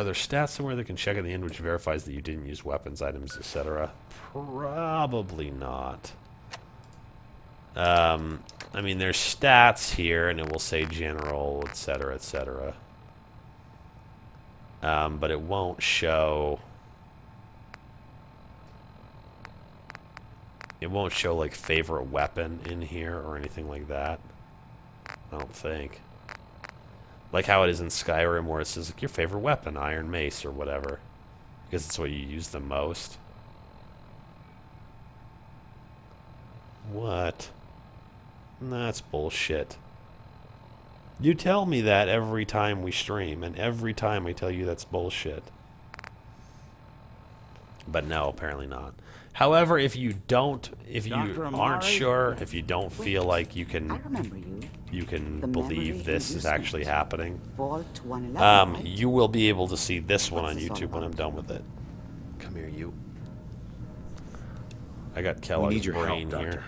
Are there stats somewhere that can check at the end which verifies that you didn't use weapons, items, etc.? Probably not. I mean, there's stats here, and it will say general, etc., etc. But it won't show... It won't show, like, favorite weapon in here or anything like that. I don't think. Like how it is in Skyrim where it says, like, your favorite weapon, Iron Mace or whatever. Because it's what you use the most. What? That's bullshit. You tell me that every time we stream, and every time I tell you that's bullshit. But no, apparently not. However, if you aren't sure, if you don't feel like you can believe this is actually happening, you will be able to see this one on YouTube when I'm done with it. Come here, you. I got Kellogg's brain here.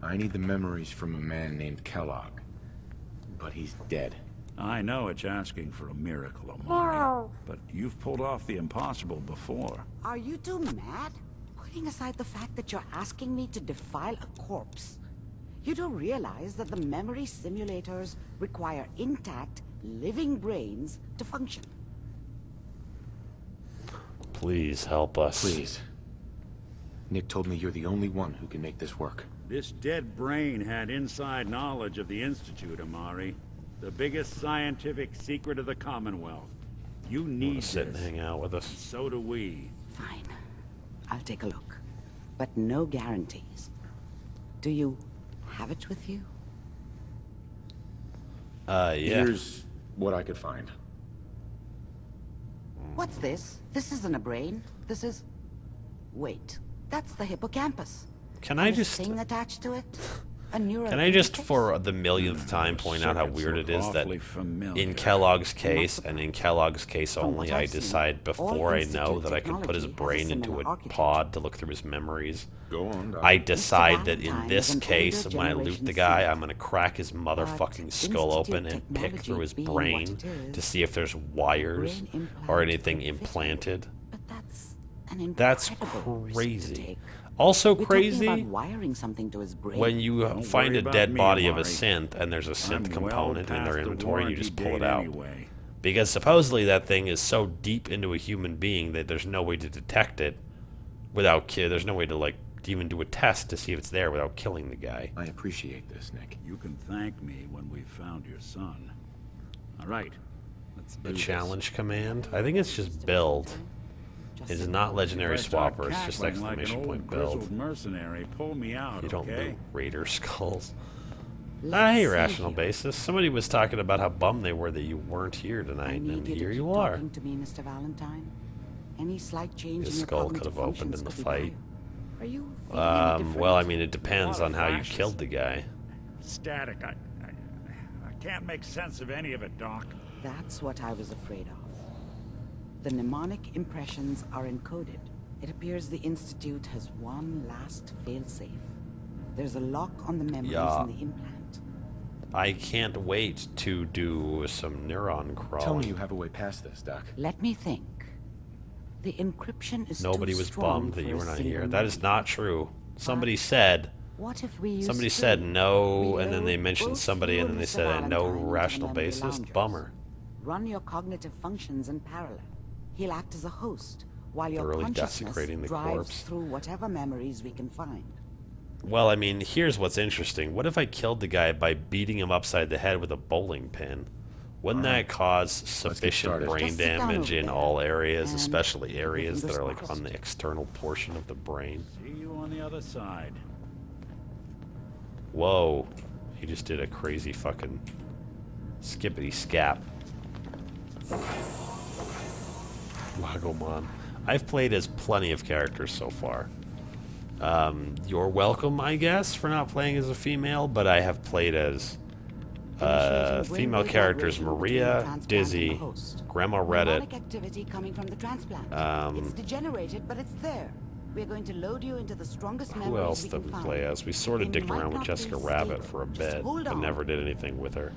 I need the memories from a man named Kellogg, but he's dead. I know it's asking for a miracle, Omari, but you've pulled off the impossible before. Are you two mad? Putting aside the fact that you're asking me to defile a corpse, you don't realize that the memory simulators require intact, living brains to function. Please help us. Please. Nick told me you're the only one who can make this work. This dead brain had inside knowledge of the Institute, Omari. The biggest scientific secret of the Commonwealth. You need this. Sit and hang out with us. So do we. Fine. I'll take a look. But no guarantees. Do you have it with you? Yeah. Here's what I could find. What's this? This isn't a brain. This is... Wait. That's the hippocampus. Can I just... thing attached to it? Can I just, for the millionth time, point out how weird it is that in Kellogg's case, and in Kellogg's case only, I decide before I know that I can put his brain into a pod to look through his memories. I decide that in this case, when I loot the guy, I'm going to crack his motherfucking skull open and pick through his brain to see if there's wires or anything implanted. That's crazy. Also crazy, when you find a dead body of a synth and there's a synth component in their inventory, you just pull it out. Because supposedly that thing is so deep into a human being that there's no way to detect it without there's no way to, like, even do a test to see if it's there without killing the guy. I appreciate this, Nick. You can thank me when we've found your son. All right, let's do The this. challenge command? I think it's just build. It's not legendary swapper, it's just exclamation point build. Mercenary, pull me out, You don't okay? loot raider skulls. Hey, rational basis. Somebody was talking about how bummed they were that you weren't here tonight, and here you are. To me, Mr. Valentine. Any slight change His in your skull could cognitive have opened in functions the could be fight. dire. Are you feeling any different? Well, I mean, it depends on how you killed the guy. Static. I can't make sense of any of it, Doc. That's what I was afraid of. The mnemonic impressions are encoded. It appears the Institute has one last failsafe. There's a lock on the memories in the implant. I can't wait to do some neuron crawling. Tell me you have a way past this, Doc. Let me think. The encryption is Nobody too was strong bummed that for you a were not single here. That is memory. not true. Somebody said... What if we use Somebody three? said no, and then they Reload mentioned both somebody, you and then they Mr. said no Valentine into rational memory basis. loungers. Bummer. Run your cognitive functions in parallel. He'll act as a host, while your Thoroughly consciousness desecrating the drives corpse. through whatever memories we can find. Well, I mean, here's what's interesting. What if I killed the guy by beating him upside the head with a bowling pin? Wouldn't that cause sufficient started. brain Just sit down damage over in there, all areas, and especially areas that fingers are, like, crossed. on the external portion of the brain? See you on the other side. Whoa. He just did a crazy fucking skippity scap. Wagomon. I've played as plenty of characters so far. You're welcome, I guess, for not playing as a female, but I have played as female characters Maria, Dizzy, Grandma Reddit. Mnemonic activity coming from the transplant. Um, It's degenerated, but it's there. We're going to load you into the strongest Who memories else we did can we find. play as? We sort of They dicked might around with not be Jessica Rabbit stable. for a Just bit, hold but on. never did anything with her.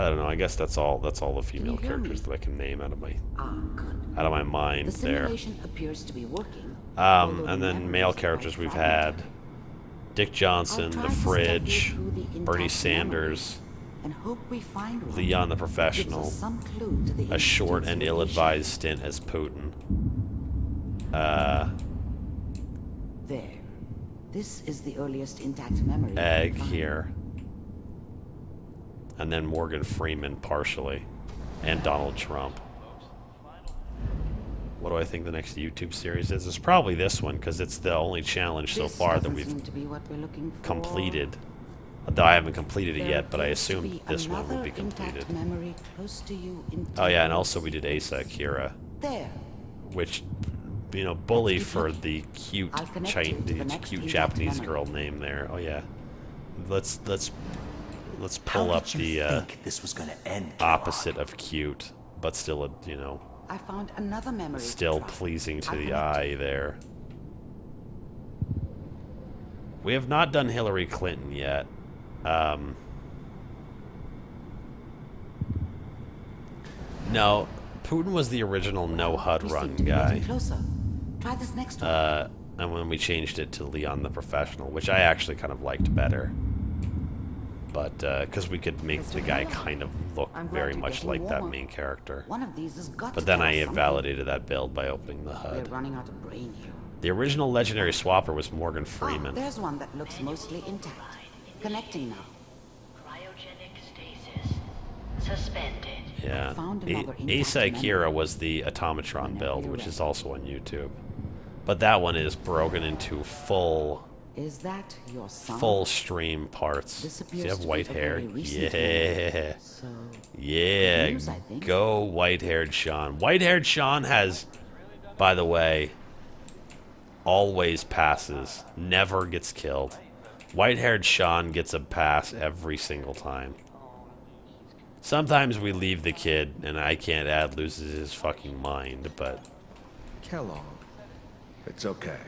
I don't know. I guess that's all. That's all the female hear characters me? that I can name out of my Good. mind The there. simulation appears to be working. although And the then memories male are quite characters we've fragmented. had: Dick Johnson, I'll The try to step you Fridge, through the Bernie intact Sanders, memory and hope we find one Leon the that gives Professional, us some clue to the a short Institute's and location. ill-advised stint as Putin. There. This is the earliest intact memory. we can Egg find. here. And then Morgan Freeman partially. And Donald Trump. What do I think the next YouTube series is? It's probably this one, because it's the only challenge so This far that doesn't we've seem to be what we're looking for. completed. Although I haven't completed it There yet, but I appears to assumed be this one would another be completed. intact memory close to you in Oh yeah, and time. also we did Asa Akira, There. which, you know, bully Let's keep for looking. the cute, I'll connect you to the the next cute intact Japanese memory. girl name there. Oh yeah, let's How pull up did you the think this was gonna end, opposite of cute, but still, you know, I found another memory. to still try. pleasing to I'll the connect eye you. there. We have not done Hillary Clinton yet. No, Putin was the original no HUD We run seem to be guy. getting closer. Try this next one. And when we changed it to Leon the Professional, which I actually kind of liked better. But, because we could make the guy kind of look I'm glad very you're much getting like that warmer. main character. One of these has got But to then tell I us something. invalidated that build by opening the We're HUD. running out of brain here. The original legendary swapper was Morgan Oh, Freeman. there's one that looks mostly intact. Connecting now. Cryogenic stasis suspended. Yeah. found another intact Asa Akira memory. was the Automatron Whenever build, you're which is ready. also on YouTube. But that one is broken into full Is that your son? full stream parts. This Does appears he have to be white a hair? very recent Yeah. memory. So, Yeah. Good news, I think. Go white-haired Sean. White-haired Sean has, by the way, always passes. Never gets killed. White-haired Sean gets a pass every single time. Sometimes we leave the kid, and I can't add loses his fucking mind, but Kellogg. It's okay.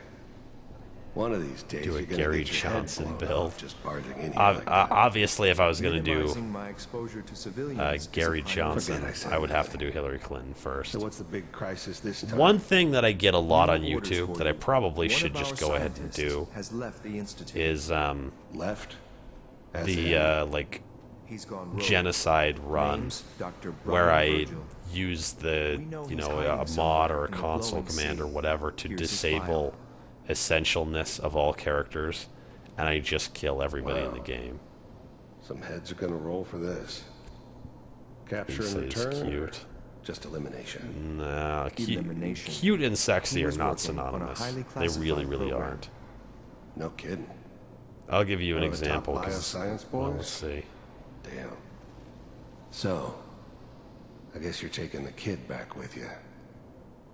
One of these days Do a you're gonna Gary get your head Johnson blown build. off just barging in here like that. obviously, if I was going to do Minimizing my exposure to civilians is a Gary priority. Johnson, Forget I said I would have to nothing. do Hillary Clinton first. So what's the big crisis this time? One thing that I get a lot on New orders YouTube for that I you. probably One should of just our go ahead and scientists do has left the institute. is Left? As the in, like he's gone rogue. genocide run Name's Dr. where I Brian Virgil. use the We know you he's know hiding a mod somewhere or a in the console glowing command or sea. whatever to Here's his disable essentialness of all characters, and I just kill everybody in Wow. the game. Some heads are gonna roll for this. Capture Lisa and is return? or cute. Just elimination. Nah, Elimination. cute and sexy He are was not working on a synonymous. highly They classified really, really program. aren't. No kidding. I'll give you an One of the top example. 'Cause, bioscience well, boys? let's see. Damn. So, I guess you're taking the kid back with you.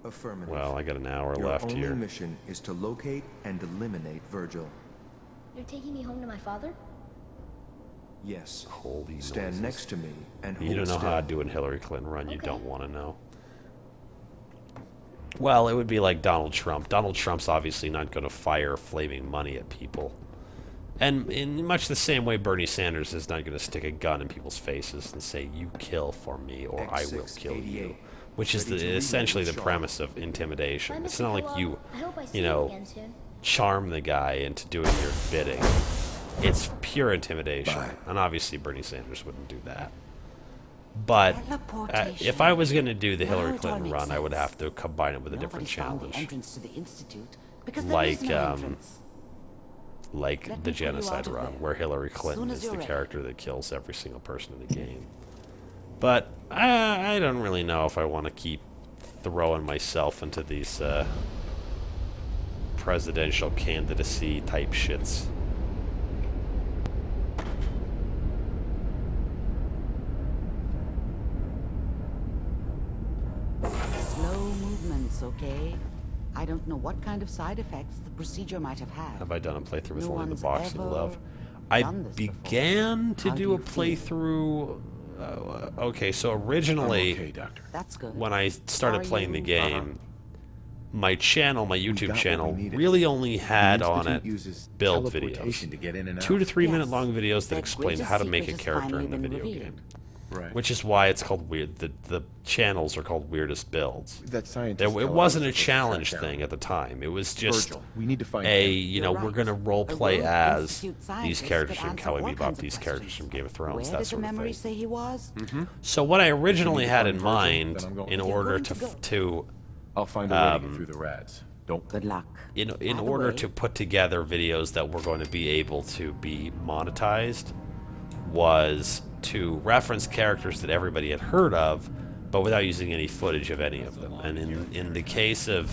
Affirmative. Well, I got an hour Your left only here. mission is to locate and eliminate Virgil. You're taking me home to my father? Yes. Holy Stand noises. next to me and You hold don't know still. how to do a Hillary Clinton run. You Okay. don't want to know. Well, it would be like Donald Trump. Donald Trump's obviously not going to fire flaming money at people. And in much the same way, Bernie Sanders is not going to stick a gun in people's faces and say, "You kill for me, or I will kill you," which is Ready to essentially the reload, Sean. premise of intimidation. Bye, It's Mr. not like Kellogg. you, I hope I see you know, again soon. charm the guy into doing your bidding. It's pure intimidation. Bye. And obviously Bernie Sanders wouldn't do that. But Teleportation. if I was going to do the Now Hillary it all Clinton makes run, I would sense. have to combine it with a different Nobody's found the challenge. entrance to the institute because there Like, is no entrance. Like Let the me pull you genocide out of run, there. where Hillary Soon Clinton as is you're the ready. character that kills every single person in the game. But I don't really know if I want to keep throwing myself into these presidential candidacy type shits. Slow movements, okay? I don't know what kind of side effects the procedure might have had. Have I done a playthrough with No only the one's boxing ever love? I done this before. began to How do do a you feel? playthrough. Okay, so I'm originally, okay, Doctor. That's good. when I started Are playing the you- game, my channel, my YouTube got what channel, we needed. really only had The on Institute it uses build teleportation videos. to get in and 2 to out. 3 minute Yes. long videos that Their explain greatest how to make a secret has character finally in the been video revealed. game. Right. Which is why it's called weird. The channels are called weirdest builds. That scientist. It Kellogg wasn't a was supposed to challenge track down. thing at the time. It was just Virgil, we need to find a, him. you know, You're we're going to right. role A play rogue as Institute these scientist characters could from answer Cowboy all Bebop, kinds of these characters from questions. Game of Thrones, Where that did the sort of memory thing. say he was? So what I originally to had find in Virgil, mind, then I'm going. in If you're order going to to go. to I'll find a way to get through the rats. Don't. Good luck. in By the order way, to put together videos that were going to be able to be monetized was to reference characters that everybody had heard of, but without using any footage of any of them. And in the case of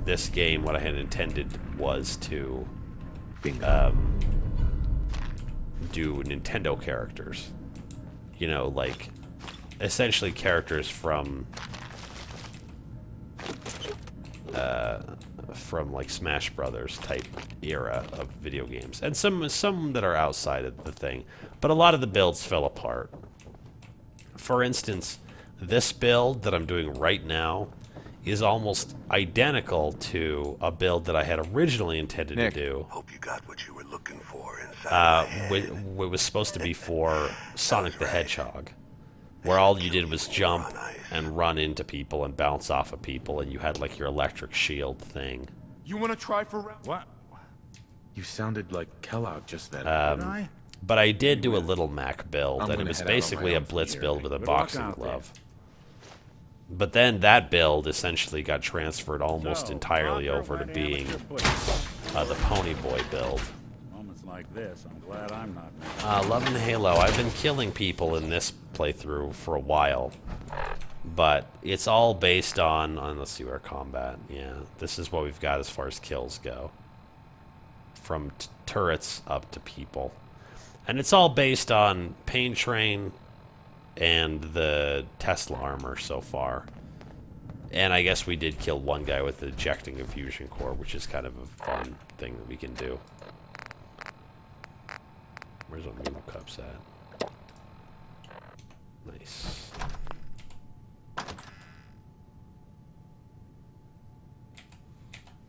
this game, what I had intended was to do Nintendo characters. You know, like essentially characters from like Smash Brothers type era of video games, and some that are outside of the thing, but a lot of the builds fell apart. For instance, this build that I'm doing right now is almost identical to a build that I had originally intended Nick. to do. Hope you got what you were looking for inside my head. It was supposed to be for Sonic the Hedgehog, where all you did was jump and run into people and bounce off of people, and you had like your electric shield thing. You want to try for What? You sounded like Kellogg just then. But I did do a Little Mac build, I'm and it gonna was head out on basically my a own from blitz here. build with a Good luck boxing out there. glove. But then that build essentially got transferred almost So, entirely Parker, over to what being amateur push? the Pony Boy build. Moments like this, I'm glad I'm not. Love and Halo. I've been killing people in this playthrough for a while, but it's all based on let's see where combat. Yeah, this is what we've got as far as kills go, from turrets up to people, and it's all based on Pain Train and the Tesla armor so far. And I guess we did kill one guy with the ejecting a fusion core, which is kind of a fun thing that we can do. Where's our noodle cups at? Nice.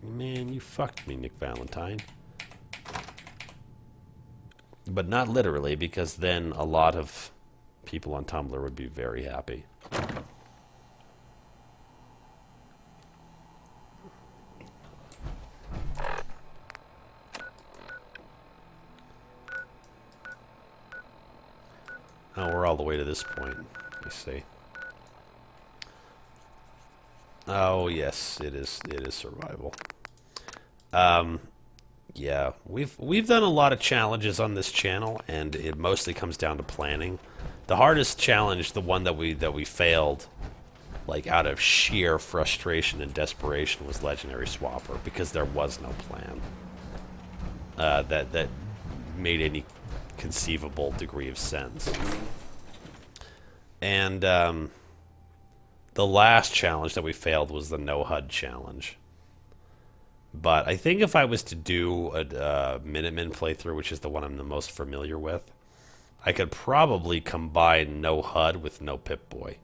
Man, you fucked me, Nick Valentine. But not literally, because then a lot of people on Tumblr would be very happy. Oh, we're all the way to this point. I see. Oh yes, it is survival. Yeah, we've done a lot of challenges on this channel, and it mostly comes down to planning. The hardest challenge, the one that we failed, like out of sheer frustration and desperation, was Legendary Swapper, because there was no plan that made any conceivable degree of sense. And the last challenge that we failed was the no HUD challenge. But I think if I was to do a Minutemen playthrough, which is the one I'm the most familiar with, I could probably combine no HUD with no Pip-Boy.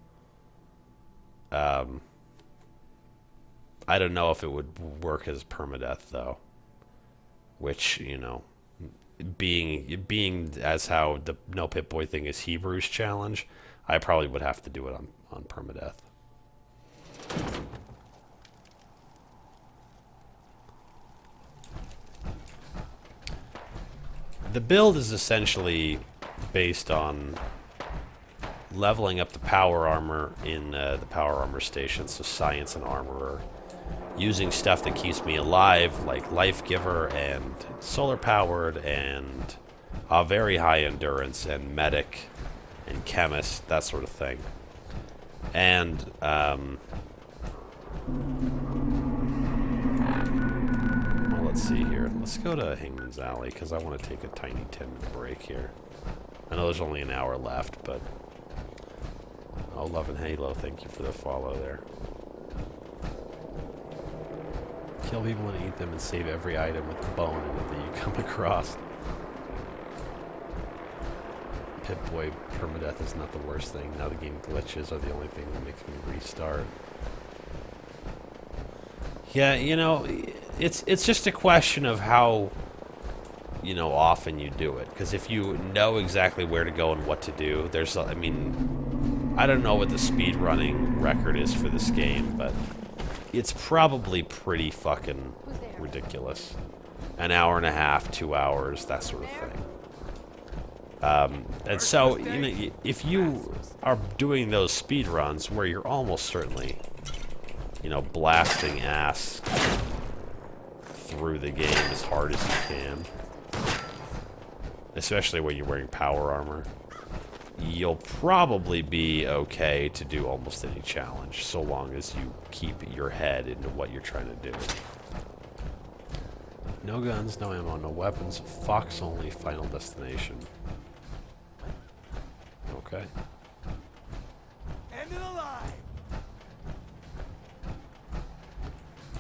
I don't know if it would work as permadeath, though. Which, you know, being as how the no Pip-Boy thing is Hebrews challenge, I probably would have to do it on permadeath. The build is essentially based on leveling up the power armor in the power armor station, so Science and Armorer, using stuff that keeps me alive, like Life Giver and Solar Powered and very high endurance and Medic and Chemist, that sort of thing. And well, let's see here. Let's go to Hangman's Alley, because I want to take a tiny 10-minute break here. I know there's only an hour left, but... Oh, Love and Halo, thank you for the follow there. Kill people and eat them and save every item with the bone in it that you come across. Pip-Boy permadeath is not the worst thing. Now the game glitches are the only thing that makes me restart. Yeah, you know, it's just a question of how you know, often you do it. Because if you know exactly where to go and what to do, there's, I mean, I don't know what the speedrunning record is for this game, but it's probably pretty fucking ridiculous. An hour and a half, 2 hours, that sort of thing. And so, you know, if you are doing those speed runs where you're almost certainly, you know, blasting ass through the game as hard as you can, especially when you're wearing power armor, you'll probably be okay to do almost any challenge, so long as you keep your head into what you're trying to do. No guns, no ammo, no weapons, Fox only, Final Destination. Okay. End of the line.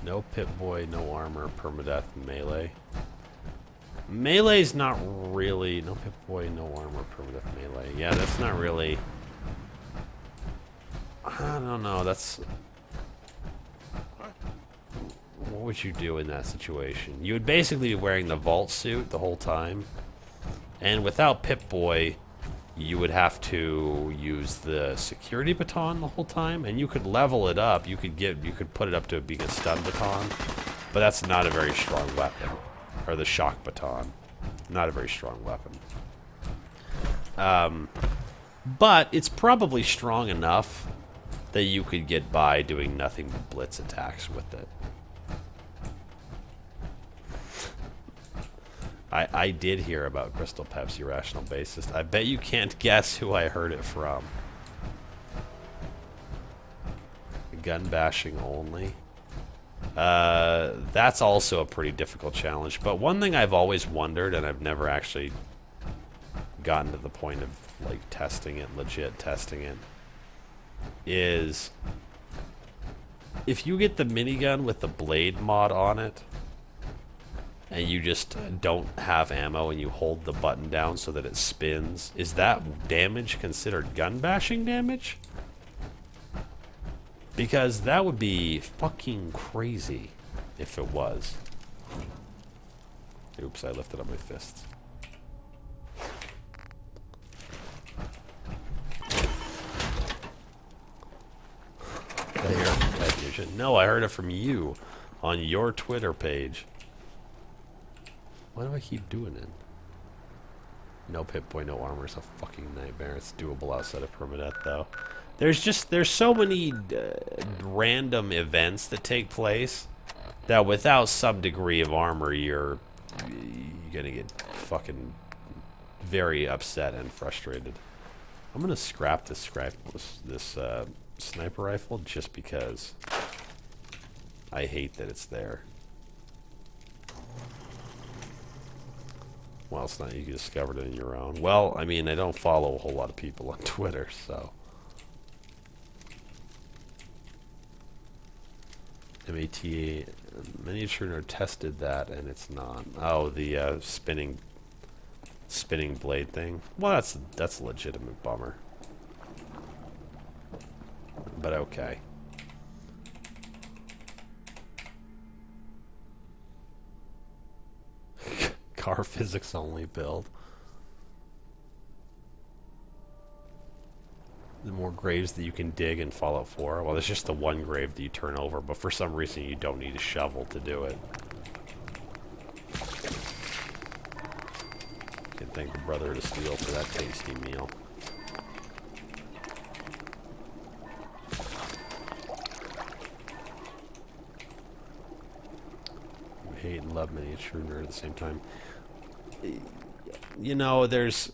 No Pip-Boy, no armor, permadeath, melee. Melee's not really... No Pip-Boy, no armor, permadeath, melee. Yeah, that's not really... I don't know, that's... What would you do in that situation? You would basically be wearing the vault suit the whole time. And without Pip-Boy, you would have to use the security baton the whole time, and you could level it up. You could put it up to being a stun baton, but that's not a very strong weapon. Or the shock baton, not a very strong weapon. But it's probably strong enough that you could get by doing nothing but blitz attacks with it. I did hear about Crystal Pepsi Rational Bassist. I bet you can't guess who I heard it from. Gun bashing only. That's also a pretty difficult challenge. But one thing I've always wondered, and I've never actually gotten to the point of like testing it, legit testing it, is if you get the minigun with the blade mod on it, and you just don't have ammo and you hold the button down so that it spins, is that damage considered gun bashing damage? Because that would be fucking crazy if it was. Oops, I lifted up my fists. I hear it from Ted Nugent. No, I heard it from you on your Twitter page. Why do I keep doing it? No Pip-Boy, no armor is a fucking nightmare. It's doable outside of permadeath, though. There's so many random events that take place that without some degree of armor, you're gonna get fucking very upset and frustrated. I'm gonna scrap this sniper rifle just because I hate that it's there. Well, it's not. You discovered it on your own. Well, I mean, I don't follow a whole lot of people on Twitter, so. MATA miniature nerd tested that, and it's not. Oh, the spinning blade thing. Well, that's a legitimate bummer. But okay. Car physics only build. The more graves that you can dig in Fallout 4. Well, there's just the one grave that you turn over, but for some reason you don't need a shovel to do it. Can thank the brother to steal for that tasty meal. You hate and love miniature nerd at the same time. You know, there's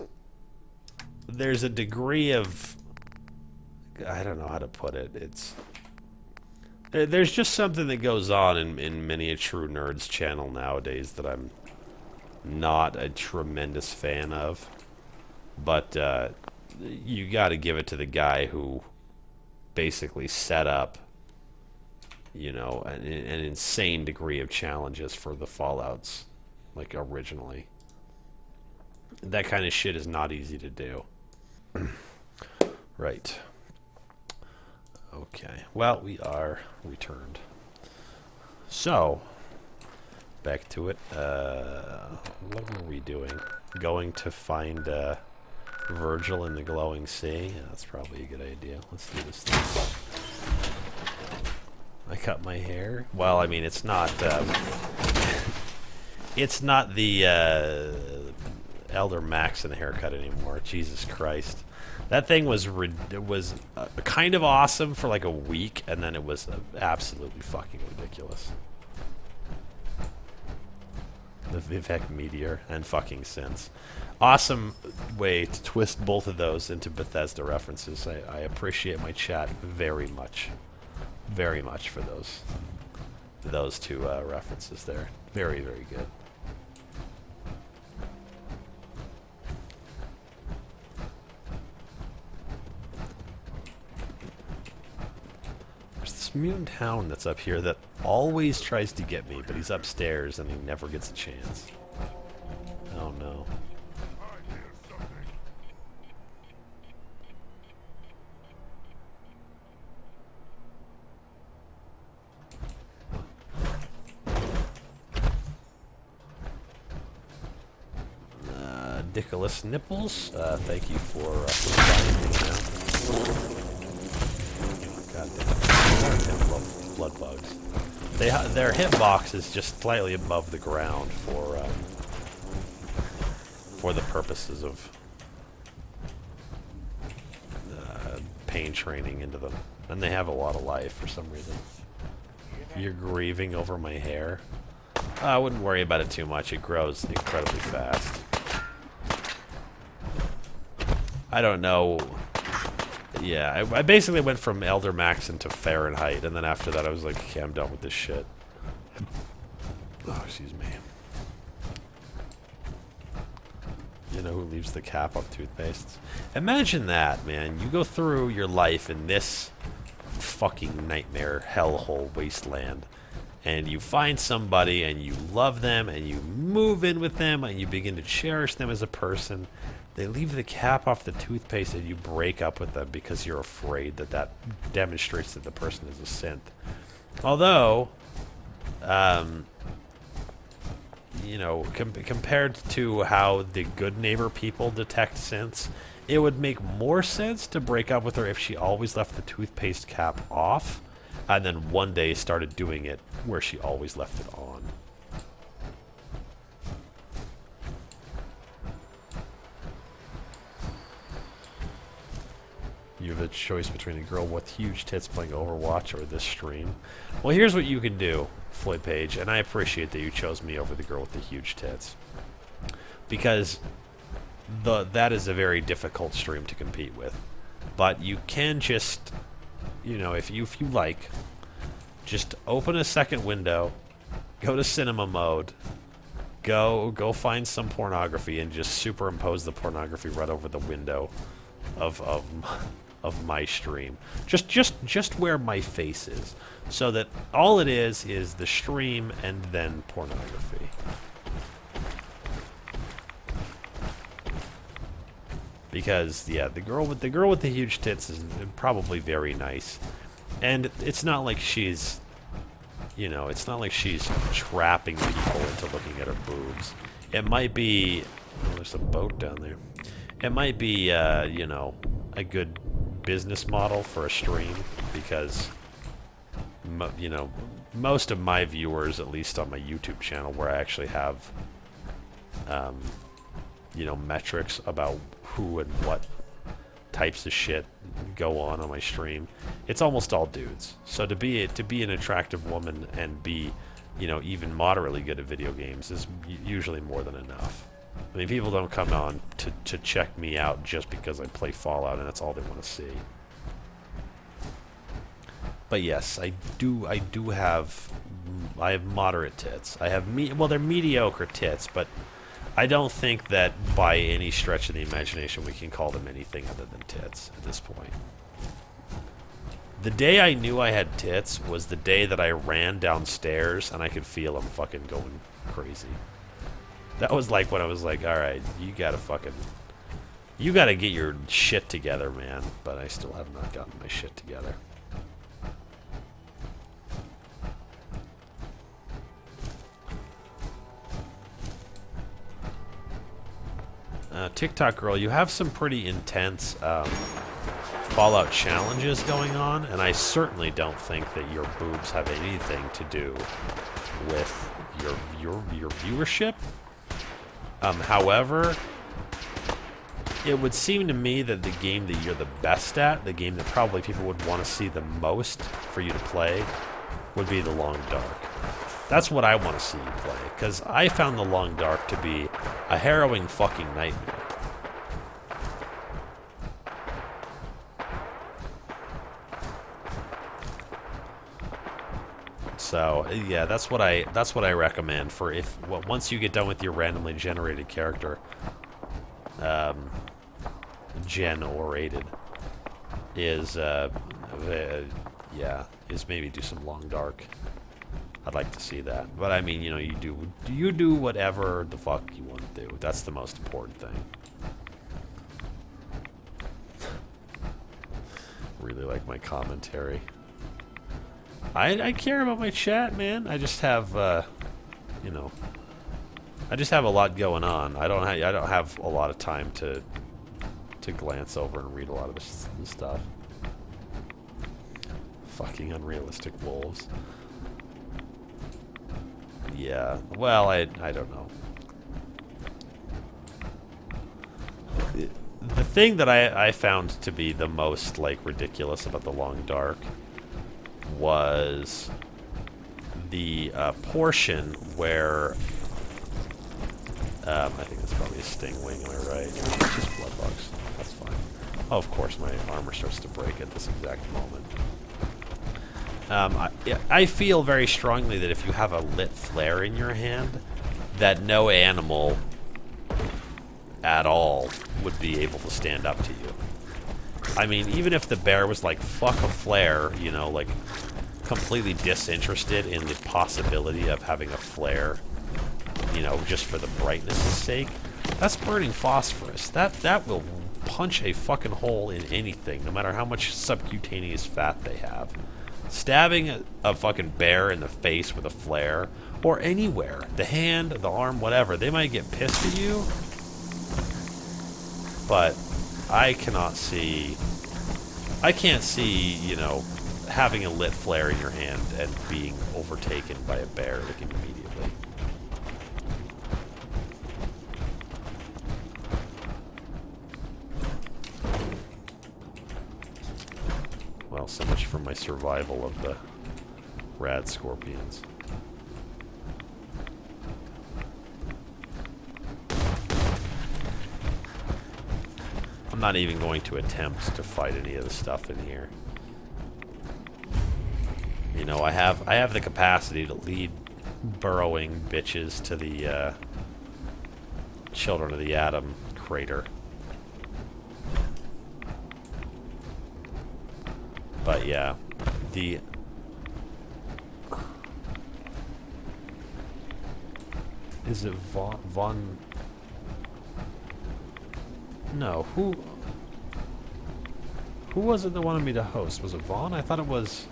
a degree of, I don't know how to put it. There's just something that goes on in Miniature Nerd's channel nowadays that I'm not a tremendous fan of. But you got to give it to the guy who basically set up, you know, an insane degree of challenges for the Fallouts, like originally. That kind of shit is not easy to do. Right. Okay. Well, we are returned. So, back to it. What were we doing? Going to find Virgil in the glowing sea? Yeah, that's probably a good idea. Let's do this thing. I cut my hair. Well, I mean, it's not. It's not the Elder Maxon haircut anymore. Jesus Christ. That thing was kind of awesome for like a week, and then it was absolutely fucking ridiculous. The Vivek Meteor and fucking Sense. Awesome way to twist both of those into Bethesda references. I appreciate my chat very much. Very much for those two references there. Very, very good. There's this mutant hound that's up here that always tries to get me, but he's upstairs and he never gets a chance. Oh no. Dickless Nipples, thank you for goddamn blood bugs. Their hitbox is just slightly above the ground for the purposes of pain training into them, and they have a lot of life for some reason. You're grieving over my hair? I wouldn't worry about it too much. It grows incredibly fast. I don't know. Yeah, I basically went from Elder Maxon to Fahrenheit, and then after that I was like, okay, I'm done with this shit. Oh, excuse me. You know who leaves the cap off toothpaste? Imagine that, man. You go through your life in this fucking nightmare, hellhole, wasteland, and you find somebody, and you love them, and you move in with them, and you begin to cherish them as a person. They leave the cap off the toothpaste and you break up with them because you're afraid that that demonstrates that the person is a synth. Although, you know, compared to how the good neighbor people detect synths, it would make more sense to break up with her if she always left the toothpaste cap off and then one day started doing it where she always left it on. You have a choice between a girl with huge tits playing Overwatch or this stream. Well, here's what you can do, Floyd Page, and I appreciate that you chose me over the girl with the huge tits. Because that is a very difficult stream to compete with. But you can just, you know, if you like, just open a second window, go to cinema mode, go find some pornography and just superimpose the pornography right over the window of my stream, just where my face is, so that all it is the stream and then pornography. Because yeah, the girl with the huge tits is probably very nice, and it's not like she's, you know, it's not like she's trapping people into looking at her boobs. It might be, oh, there's a boat down there. It might be, you know, a good business model for a stream, because, you know, most of my viewers, at least on my YouTube channel, where I actually have, you know, metrics about who and what types of shit go on my stream, it's almost all dudes. So to be an attractive woman and be, you know, even moderately good at video games is usually more than enough. I mean, people don't come on to check me out just because I play Fallout and that's all they want to see. But yes, I have moderate tits. I have well, they're mediocre tits, but I don't think that by any stretch of the imagination we can call them anything other than tits at this point. The day I knew I had tits was the day that I ran downstairs and I could feel them fucking going crazy. That was like when I was like, alright, you gotta get your shit together, man. But I still have not gotten my shit together. TikTok girl, you have some pretty intense Fallout challenges going on, and I certainly don't think that your boobs have anything to do with your viewership. However, it would seem to me that the game that you're the best at, the game that probably people would want to see the most for you to play, would be the Long Dark. That's what I want to see you play, because I found the Long Dark to be a harrowing fucking nightmare. So yeah, that's what I recommend for once you get done with your randomly generated character, gen-orated, is maybe do some Long Dark. I'd like to see that, but I mean, you know, you do whatever the fuck you want to do. That's the most important thing. Really like my commentary. I care about my chat, man. I just have, you know, I just have a lot going on. I don't have a lot of time to glance over and read a lot of this stuff. Fucking unrealistic wolves. Yeah. Well, I don't know. The thing that I found to be the most like ridiculous about the Long Dark was the portion where I think that's probably a stingwing, am I right? It's just blood bugs. That's fine. Oh, of course, my armor starts to break at this exact moment. I feel very strongly that if you have a lit flare in your hand, that no animal at all would be able to stand up to you. I mean, even if the bear was like, fuck a flare, you know, like, completely disinterested in the possibility of having a flare, you know, just for the brightness' sake, that's burning phosphorus. That will punch a fucking hole in anything, no matter how much subcutaneous fat they have. Stabbing a fucking bear in the face with a flare, or anywhere, the hand, the arm, whatever, they might get pissed at you, but I can't see, you know, having a lit flare in your hand and being overtaken by a bear like immediately. Well, so much for my survival of the rad scorpions. I'm not even going to attempt to fight any of the stuff in here. You know, I have the capacity to lead burrowing bitches to the Children of the Atom crater. But yeah, is it Von? No, who was it that wanted me to host? Was it Vaughn? I thought it was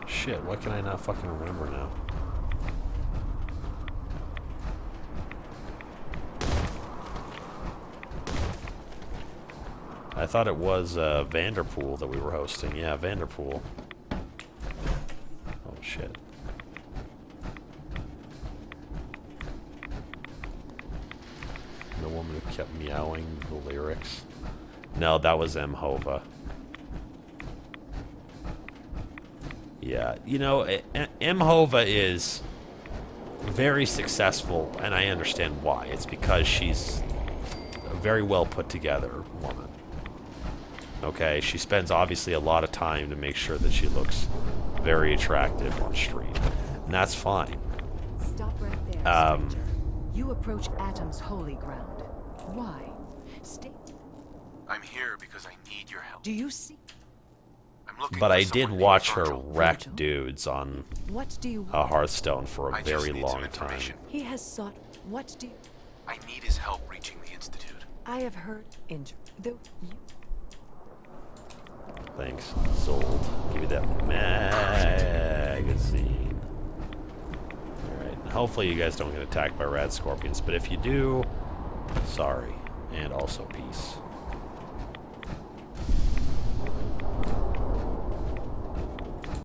shit, why can I not fucking remember now? I thought it was Vanderpool that we were hosting. Yeah, Vanderpool. Oh shit. The woman who kept meowing the lyrics. No, that was M. Hova. Yeah, you know, M. Hova is very successful, and I understand why. It's because she's a very well put together woman. Okay, she spends obviously a lot of time to make sure that she looks very attractive on stream, and that's fine. Stop right there, stranger. You approach Atom's holy ground. Why? Stay. I'm here because I need your help. Do you see? I'm looking But for I did someone watch named her Virgil. wreck Virgil? dudes on What do you Hearthstone for a I just very need some long time. information. He has sought. What do you? I need his help reaching the Institute. I have heard injury. Though you. Thanks. Sold. Give me that magazine. Alright. Hopefully you guys don't get attacked by rat scorpions, but if you do, sorry. And also peace.